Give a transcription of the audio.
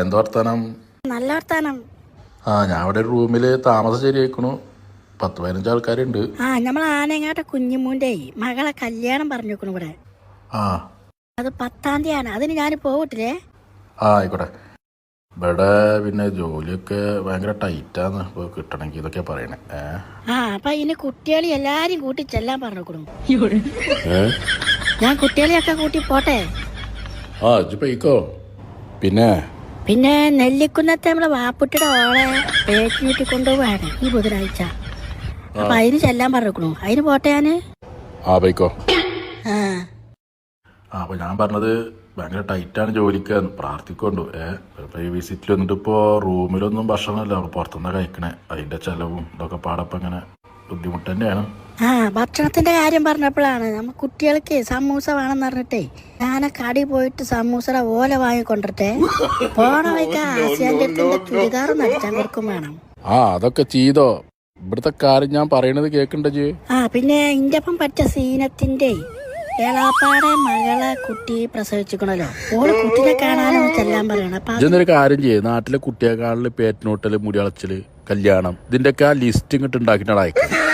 എന്താ വർത്താനം? നല്ല വർത്താനം. ഞാൻ ഇവിടെ ഒരു റൂമില് താമസം ശരിയായിക്കണു. 10-15 ആൾക്കാരുണ്ട്. നമ്മൾ ആനങ്ങാട്ടെ കുഞ്ഞുമൂന്റെ മകളെ കല്യാണം പറഞ്ഞു വെക്കണു ഇവിടെ. ആ അത് 10-ാം തീയതിയാണ്. അതിന് ഞാൻ പോകട്ടില്ലേ? ആയിക്കോട്ടെ. ഇവിടെ പിന്നെ ജോലിയൊക്കെ ഭയങ്കര ടൈറ്റാന്ന് ഇപ്പോൾ കിട്ടണമെങ്കിൽ ഇതൊക്കെ പറയണേ. അപ്പൊ ഇനി കുട്ടികളെ എല്ലാരും കൂട്ടി ചെല്ലാൻ പറഞ്ഞു വെക്കണു. ഞാൻ കുട്ടികളെയൊക്കെ കൂട്ടി പോട്ടെ. ഇജ്ജ് പോയിക്കോ. പിന്നെ നെല്ലിക്കുന്നത്തെ നമ്മളെ വാപ്പുട്ടിയുടെ ഓളെ പേറ്റിനൂട്ടി കൊണ്ടുപോവാണ് ഈ ബുധനാഴ്ച. അപ്പൊ അതിന് ചെല്ലാൻ പറഞ്ഞേക്കണു. അതിന് പോട്ടെ ഞാന്. പോയിക്കോ. അപ്പൊ ഞാൻ പറഞ്ഞത് ഭയങ്കര ടൈറ്റാണ് ജോലിക്ക്, പ്രാർത്ഥിക്കൊണ്ടു. ഇപ്പൊ ഈ വിസിറ്റിൽ വന്നിട്ട് ഇപ്പോ റൂമിലൊന്നും ഭക്ഷണമല്ല, പുറത്തുനിന്ന് കഴിക്കണേ. അതിന്റെ ചെലവും ഇതൊക്കെ പാടപ്പം ഇങ്ങനെ ബുദ്ധിമുട്ട് തന്നെയാണ്. ഭക്ഷണത്തിന്റെ കാര്യം പറഞ്ഞപ്പോഴാണ് നമ്മ കുട്ടികൾക്ക് സമൂസ വേണമെന്ന് പറഞ്ഞിട്ടേ ഞാൻ കടി പോയിട്ട് സമൂസയുടെ ഓല വാങ്ങിക്കൊണ്ടിട്ടെ പോണ വയ്ക്ക ആസിയാന്റെ അടുത്തിന്റെ ചുരിദാർ നടിച്ചാൻ കൊടുക്കും വേണം. അതൊക്കെ ചെയ്തോ. ഇവിടുത്തെ കാര്യം ഞാൻ പറയണത് കേക്കണ്ട ജി. പിന്നെ ഇന്റെ ഒപ്പം പഠിച്ച സീനത്തിന്റെ ഏളാപ്പാടെ മകളെ കുട്ടി പ്രസവിച്ചിക്കണല്ലോ. ഓള് കുട്ടിനെ കാണാനൊന്നും ചെല്ലാൻ പറയണം. ഇതൊരു കാര്യം ചെയ്യേ, നാട്ടിലെ കുട്ടിയെ കാണല്, പേറ്റിനോട്ടല്, മുടിയളച്ചില്, കല്യാണം, ഇതിന്റെ ഒക്കെ ആ ലിസ്റ്റ് ഇങ്ങോട്ട് ഉണ്ടാക്കിയിട്ടാണ് അയക്കുന്നത്.